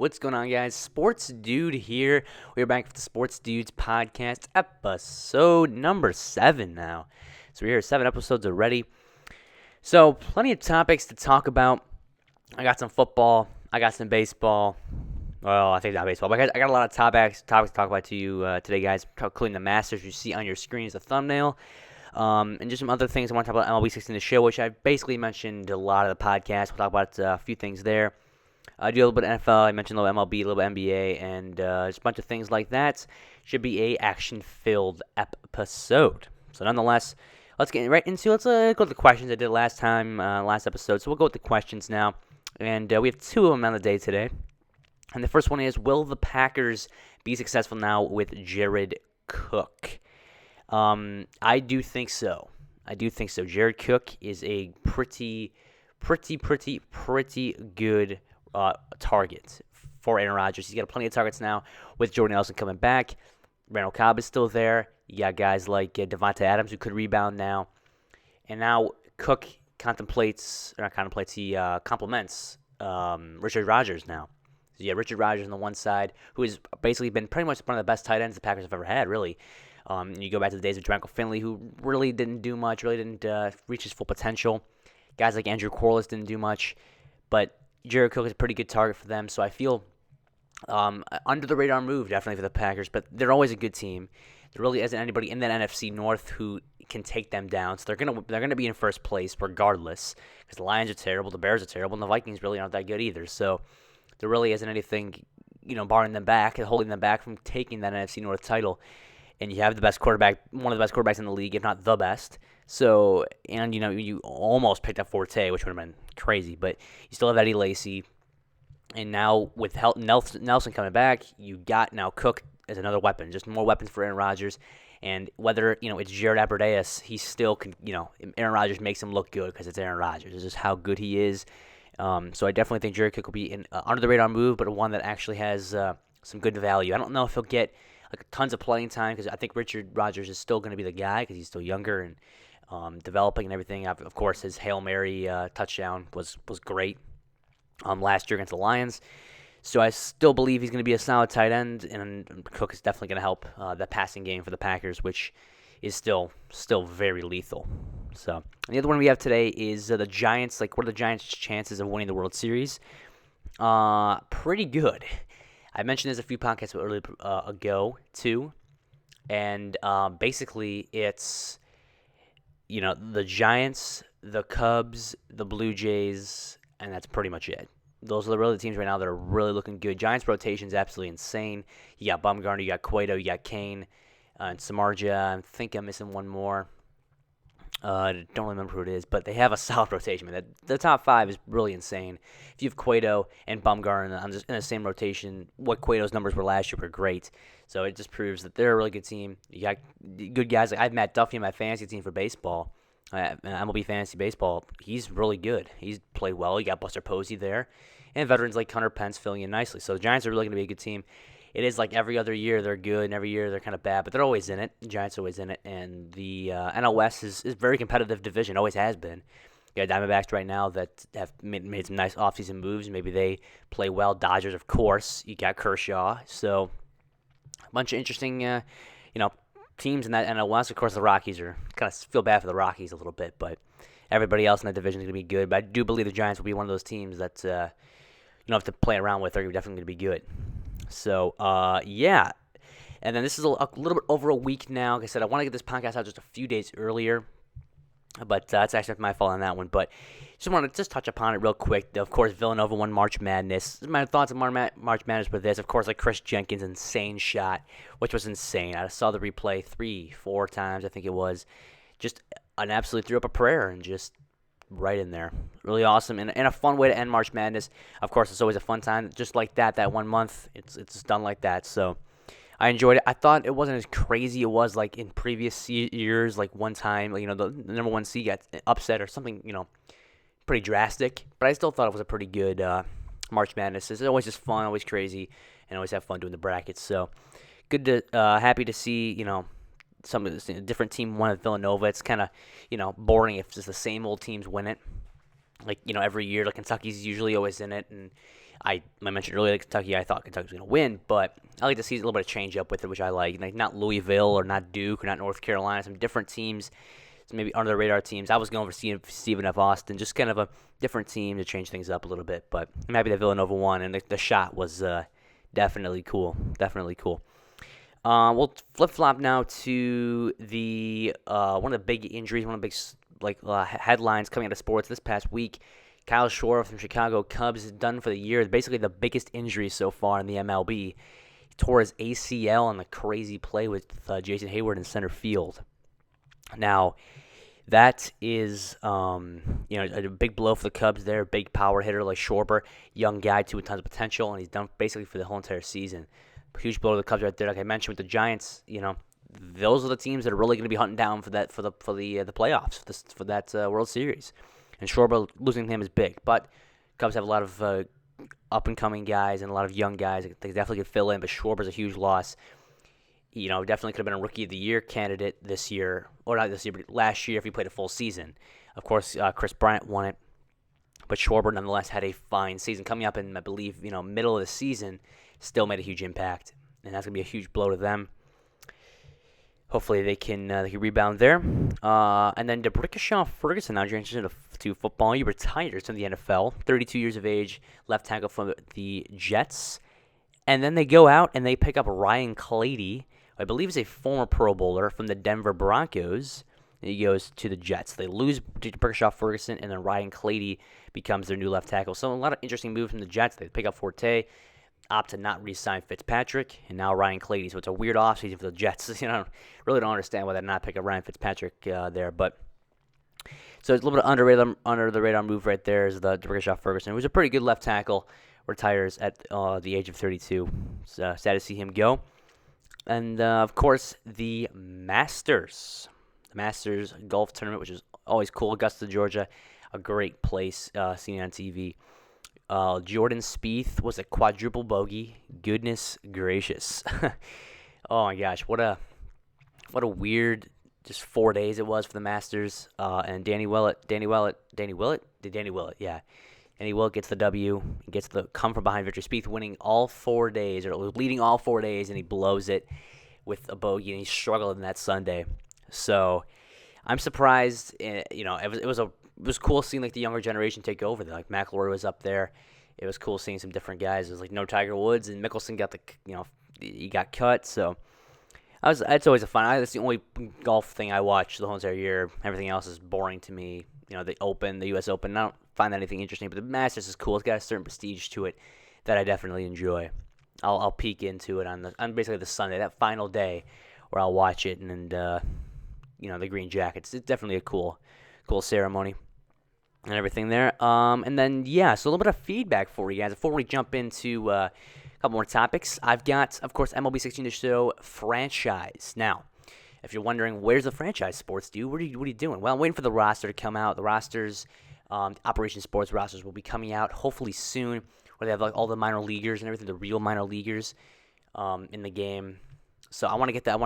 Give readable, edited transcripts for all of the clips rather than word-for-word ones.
What's going on, guys? Sports Dude here. We're back with the Sports Dudes podcast, episode number 7 now. So we're here 7 episodes already. So plenty of topics to talk about. I got some football. I got some baseball. Well, I think not baseball, but I got a lot of topics to talk about to you today, guys, including the Masters you see on your screen as a thumbnail. And just some other things I want to talk about MLB 16 The Show, which I basically mentioned a lot of the podcast. We'll talk about a few things there. I do a little bit of NFL. I mentioned a little MLB, a little bit of NBA, and just a bunch of things like that. Should be a action-filled episode. So nonetheless, let's get right into Let's go to the questions I did last episode. So we'll go with the questions now. And we have 2 of them on the day today. And the first one is, will the Packers be successful now with Jared Cook? I do think so. Jared Cook is a pretty good target for Aaron Rodgers. He's got plenty of targets now with Jordan Nelson coming back. Randall Cobb is still there. You got guys like Devontae Adams who could rebound now. And now Cook complements Richard Rodgers now. So you have Richard Rodgers on the one side, who has basically been pretty much one of the best tight ends the Packers have ever had, really. You go back to the days of Dranko Finley, who really didn't do much, really didn't reach his full potential. Guys like Andrew Corliss didn't do much. But Jared Cook is a pretty good target for them, so I feel under-the-radar move, definitely, for the Packers. But they're always a good team. There really isn't anybody in that NFC North who can take them down. So they're gonna be in first place regardless, because the Lions are terrible, the Bears are terrible, and the Vikings really aren't that good either. So there really isn't anything, barring them back and holding them back from taking that NFC North title. And you have the best quarterback, one of the best quarterbacks in the league, if not the best. So, and you almost picked up Forte, which would have been crazy, but you still have Eddie Lacy. And now with Nelson coming back, you got now Cook as another weapon, just more weapons for Aaron Rodgers. And whether it's Jared Abbrederis, he still can. Aaron Rodgers makes him look good because it's Aaron Rodgers. It's just how good he is. So I definitely think Jared Cook will be an under the radar move, but one that actually has some good value. I don't know if he'll get tons of playing time, because I think Richard Rodgers is still going to be the guy because he's still younger and developing and everything. Of course, his Hail Mary touchdown was great last year against the Lions. So I still believe he's going to be a solid tight end, and Cook is definitely going to help the passing game for the Packers, which is still very lethal. So, and the other one we have today is the Giants. What are the Giants' chances of winning the World Series? Pretty good. I mentioned this a few podcasts earlier ago too, and basically it's the Giants, the Cubs, the Blue Jays, and that's pretty much it. Those are really the teams right now that are really looking good. Giants' rotation is absolutely insane. You got Bumgarner, you got Cueto, you got Kane, and Samardzija. I think I'm missing one more. I don't remember who it is, but they have a solid rotation. Man. The top 5 is really insane. If you have Cueto and Bumgarner in the same rotation, what Cueto's numbers were last year were great. So it just proves that they're a really good team. You got good guys. I have Matt Duffy in my fantasy team for baseball. MLB Fantasy Baseball. He's really good. He's played well. You got Buster Posey there. And veterans like Hunter Pence filling in nicely. So the Giants are really going to be a good team. It is like every other year they're good, and every year they're kind of bad, but they're always in it. The Giants are always in it, and the NL West is a very competitive division, always has been. You got Diamondbacks right now that have made some nice offseason moves. Maybe they play well. Dodgers, of course. You got Kershaw. So a bunch of interesting, teams in that NL West. Of course, the Rockies are kind of feel bad for the Rockies a little bit, but everybody else in that division is going to be good. But I do believe the Giants will be one of those teams that you don't have to play around with. They're definitely going to be good. So, yeah. And then this is a little bit over a week now. Like I said, I want to get this podcast out just a few days earlier. But that's actually my fault on that one. But just want to touch upon it real quick. Of course, Villanova won March Madness. My thoughts on March Madness with this. Of course, Chris Jenkins' insane shot, which was insane. I saw the replay 3-4 times, I think it was. Just an absolute threw up a prayer and just right in there. Really awesome and a fun way to end March Madness. Of course, it's always a fun time. Just like that 1 month, it's done like that. So I enjoyed it. I thought it wasn't as crazy it was like in previous years, like one time, the number 1 seed got upset or something, pretty drastic. But I still thought it was a pretty good March Madness. It's always just fun, always crazy, and always have fun doing the brackets. So good to happy to see, some of this, a different team won at Villanova. It's kind of, boring if it's just the same old teams win it. Like, every year, like Kentucky's usually always in it, and I mentioned earlier that Kentucky, I thought Kentucky was going to win, but I like to see a little bit of change up with it, which I like not Louisville or not Duke or not North Carolina, some different teams, some maybe under the radar teams. I was going for Stephen F. Austin, just kind of a different team to change things up a little bit, but I'm happy that Villanova won, and the shot was definitely cool, definitely cool. We'll flip-flop now to the one of the big injuries, one of the big headlines coming out of sports this past week. Kyle Schwarber from Chicago Cubs is done for the year. Basically the biggest injury so far in the MLB. He tore his ACL on the crazy play with Jason Hayward in center field. Now, that is a big blow for the Cubs there. Big power hitter like Schwarber, young guy too with tons of potential, and he's done basically for the whole entire season. Huge blow to the Cubs right there. Like I mentioned with the Giants, those are the teams that are really going to be hunting down for the playoffs, for that World Series. And Schwarber losing him is big, but Cubs have a lot of up-and-coming guys and a lot of young guys. They definitely could fill in, but Schwarber's a huge loss. Definitely could have been a Rookie of the Year candidate this year, or not this year, but last year if he played a full season. Of course, Chris Bryant won it, but Schwarber nonetheless had a fine season. Coming up in, I believe, middle of the season, still made a huge impact, and that's going to be a huge blow to them. Hopefully they can rebound there. And then DeBrickashaw Ferguson now transitioned to football. He retires from the NFL, 32 years of age, left tackle from the Jets. And then they go out and they pick up Ryan Clady, who I believe is a former Pro Bowler from the Denver Broncos. And he goes to the Jets. They lose DeBrickashaw Ferguson, and then Ryan Clady becomes their new left tackle. So a lot of interesting moves from the Jets. They pick up Forte, opt to not re-sign Fitzpatrick, and now Ryan Clady. So it's a weird offseason for the Jets. Really don't understand why they not pick up Ryan Fitzpatrick there. But so it's a little bit under the radar move right there is the DeBrickashaw Ferguson, who's a pretty good left tackle, retires at the age of 32. So sad to see him go. And of course the Masters golf tournament, which is always cool. Augusta, Georgia, a great place, seen on TV. Jordan Spieth was a quadruple bogey. Goodness gracious. Oh my gosh, what a weird just 4 days it was for the Masters. And Danny Willett, yeah. Danny Willett gets the W, gets the come from behind victory. Spieth winning all 4 days, or leading all 4 days, and he blows it with a bogey, and he struggled in that Sunday. So I'm surprised. It was cool seeing like the younger generation take over. Like McIlroy was up there. It was cool seeing some different guys. It was like no Tiger Woods, and Mickelson he got cut. So it's always a fun. That's the only golf thing I watch the whole entire year. Everything else is boring to me. The Open, the U.S. Open. I don't find that anything interesting, but the Masters is cool. It's got a certain prestige to it that I definitely enjoy. I'll peek into it on basically the Sunday, that final day, where I'll watch it and the green jackets. It's definitely a cool ceremony and everything there. And then so a little bit of feedback for you guys before we jump into a couple more topics. I've got, of course, MLB 16 to show franchise. Now, if you're wondering where's the franchise sports dude, what are you doing? Well, I'm waiting for the roster to come out. The rosters, Operation Sports rosters will be coming out hopefully soon, where they have like all the minor leaguers and everything, the real minor leaguers in the game. So I want to get that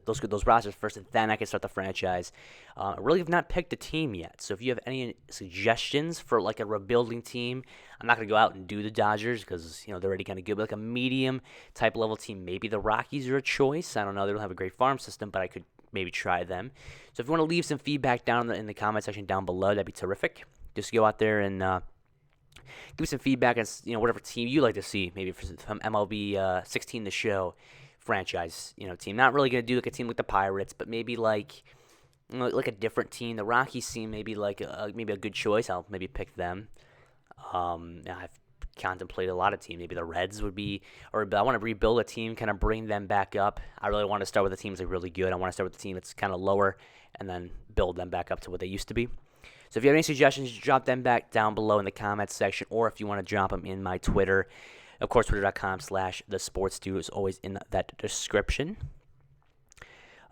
those rosters first, and then I can start the franchise. I really have not picked a team yet. So if you have any suggestions for like a rebuilding team, I'm not going to go out and do the Dodgers because they're already kind of good. But like a medium type level team, maybe the Rockies are a choice. I don't know. They don't have a great farm system, but I could maybe try them. So if you want to leave some feedback down in the comment section down below, that'd be terrific. Just go out there and give me some feedback on whatever team you like to see, maybe from MLB 16 the show franchise team. Not really gonna do like a team like the Pirates, but maybe like a different team. The Rockies seem maybe like maybe a good choice. I'll maybe pick them. I've contemplated a lot of teams. Maybe the Reds would be, or I want to rebuild a team, kind of bring them back up. I really want to start with the teams that are really good. I want to start with the team that's kind of lower and then build them back up to what they used to be. So if you have any suggestions, drop them back down below in the comments section, or if you want to drop them in my Twitter. Of course, twitter.com/thesportsduude is always in that description.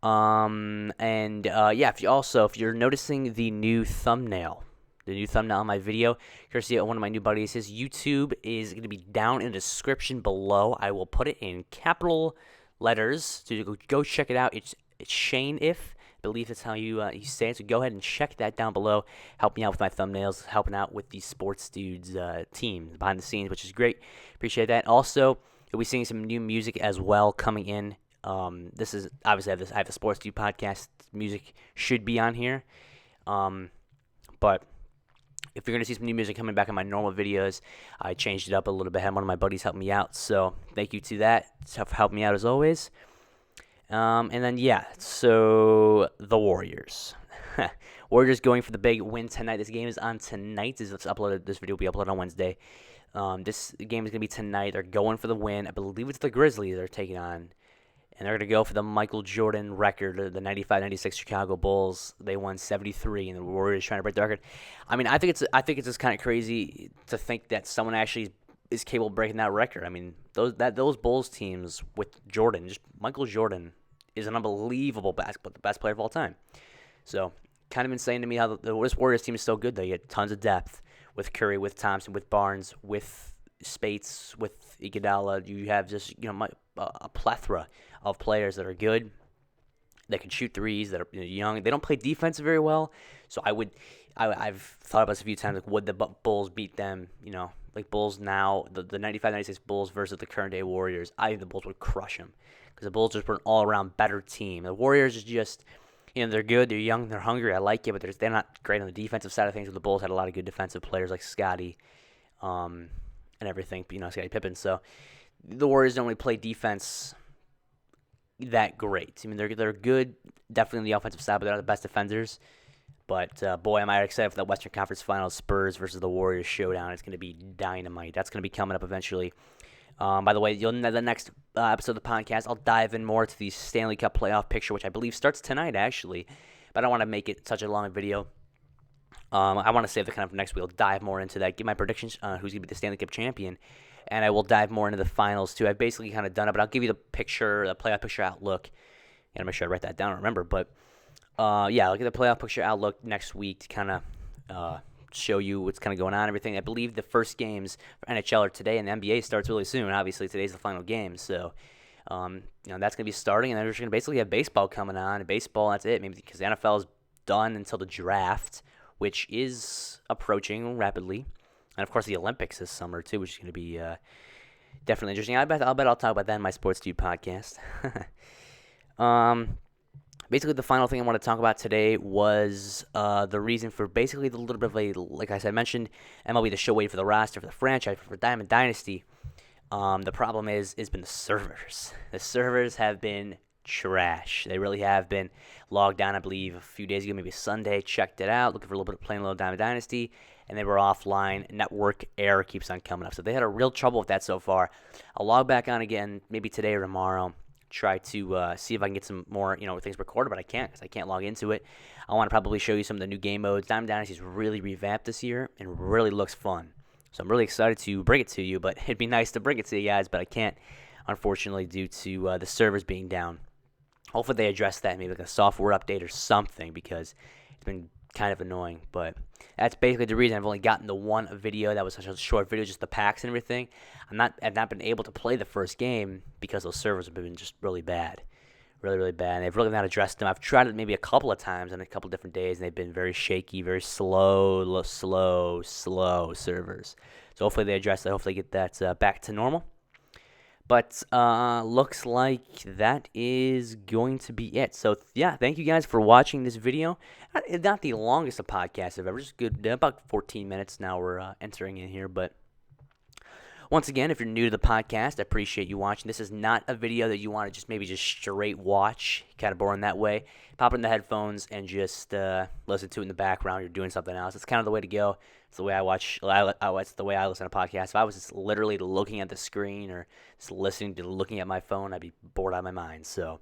If you're noticing the new thumbnail on my video, courtesy of one of my new buddies, his YouTube is going to be down in the description below. I will put it in capital letters, so you go check it out. It's Shane If believe that's how you say it. So go ahead and check that down below. Help me out with my thumbnails, helping out with the Sports Dudes team behind the scenes, which is great. Appreciate that. Also, you'll be seeing some new music as well coming in. This is obviously I have the Sports Dude podcast. Music should be on here, but if you're going to see some new music coming back in my normal videos, I changed it up a little bit. I had one of my buddies help me out, so thank you to that. It's helped me out as always. And then, yeah, so the Warriors. Warriors going for the big win tonight. This game is on tonight. This video will be uploaded on Wednesday. This game is going to be tonight. They're going for the win. I believe it's the Grizzlies they're taking on. And they're going to go for the Michael Jordan record, the 95-96 Chicago Bulls. They won 73, and the Warriors trying to break the record. I mean, I think it's just kind of crazy to think that someone actually is capable of breaking that record. I mean, those Bulls teams with Jordan, just Michael Jordan, is an unbelievable basketball, the best player of all time. So, kind of insane to me how this Warriors team is so good, though. You had tons of depth with Curry, with Thompson, with Barnes, with Spates, with Iguodala. You have just a plethora of players that are good, that can shoot threes, that are young. They don't play defense very well, so I've thought about this a few times. Like, would the Bulls beat them? Like Bulls now, the 95-96 Bulls versus the current day Warriors. I think the Bulls would crush them because the Bulls just were an all around better team. The Warriors is just, they're good, they're young, they're hungry. I like it, but they're not great on the defensive side of things. But the Bulls had a lot of good defensive players like Scottie, and everything. Scottie Pippen. So the Warriors don't really play defense that great. I mean, they're good, definitely on the offensive side, but they're not the best defenders. But, boy, am I excited for the Western Conference Finals, Spurs versus the Warriors showdown. It's going to be dynamite. That's going to be coming up eventually. By the way, the next episode of the podcast, I'll dive in more to the Stanley Cup playoff picture, which I believe starts tonight, actually. But I don't want to make it such a long video. I want to save the kind of next week. I'll dive more into that, give my predictions on who's going to be the Stanley Cup champion. And I will dive more into the finals, too. I've basically kind of done it, but I'll give you the playoff picture outlook. And I'm make sure I write that down and remember. But, I'll get the playoff picture outlook next week to kind of show you what's kind of going on and everything. I believe the first games for NHL are today, and the NBA starts really soon. Obviously, today's the final game. So, that's going to be starting. And then we're just going to basically have baseball coming on. And baseball, that's it. Maybe because the NFL is done until the draft, which is approaching rapidly. And, of course, the Olympics this summer, too, which is going to be definitely interesting. I'll talk about that in my Sports Dude podcast. Basically, the final thing I want to talk about today was the reason for basically the little bit of a, like I said, I mentioned MLB The Show waiting for the roster, for the franchise, for Diamond Dynasty. The problem has been the servers. The servers have been trash. They really have been. Logged down, I believe, a few days ago, maybe Sunday, checked it out, looking for a little bit of playing a little Diamond Dynasty, and they were offline. Network error keeps on coming up. So they had a real trouble with that so far. I'll log back on again, maybe today or tomorrow. Try to see if I can get some more, things recorded, but I can't because I can't log into it. I want to probably show you some of the new game modes. Diamond Dynasty's really revamped this year and really looks fun. So I'm really excited to bring it to you, but it'd be nice to bring it to you guys, but I can't, unfortunately, due to the servers being down. Hopefully they address that, maybe like a software update or something, because it's been kind of annoying. But that's basically the reason I've only gotten the one video that was such a short video, just the packs and everything. I've not been able to play the first game because those servers have been just really bad. Really, really bad. And they've really not addressed them. I've tried it maybe a couple of times on a couple of different days, and they've been very shaky, very slow servers. So hopefully they address that. Hopefully get that back to normal. But looks like that is going to be it. So, yeah, thank you guys for watching this video. Not the longest of podcasts I've ever. Just good, about 14 minutes now we're entering in here. But once again, if you're new to the podcast, I appreciate you watching. This is not a video that you want to just straight watch. Kind of boring that way. Pop in the headphones and just listen to it in the background. You're doing something else. It's kind of the way to go. It's the way I watch. It's the way I listen to podcasts. If I was just literally looking at the screen or just looking at my phone, I'd be bored out of my mind. So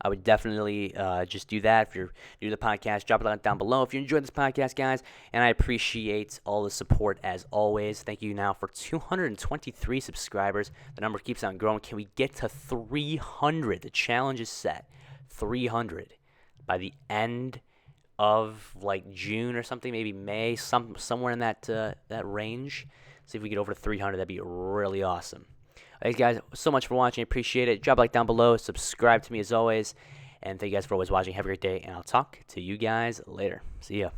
I would definitely just do that. If you're new to the podcast, drop a link down below. If you enjoyed this podcast, guys, and I appreciate all the support as always. Thank you now for 223 subscribers. The number keeps on growing. Can we get to 300? The challenge is set. 300 by the end of like June or something, maybe May, somewhere in that range. See if we get over to 300. That'd be really awesome. Thanks, guys, so much for watching. I appreciate it. Drop a like down below. Subscribe to me as always. And thank you guys for always watching. Have a great day, and I'll talk to you guys later. See ya.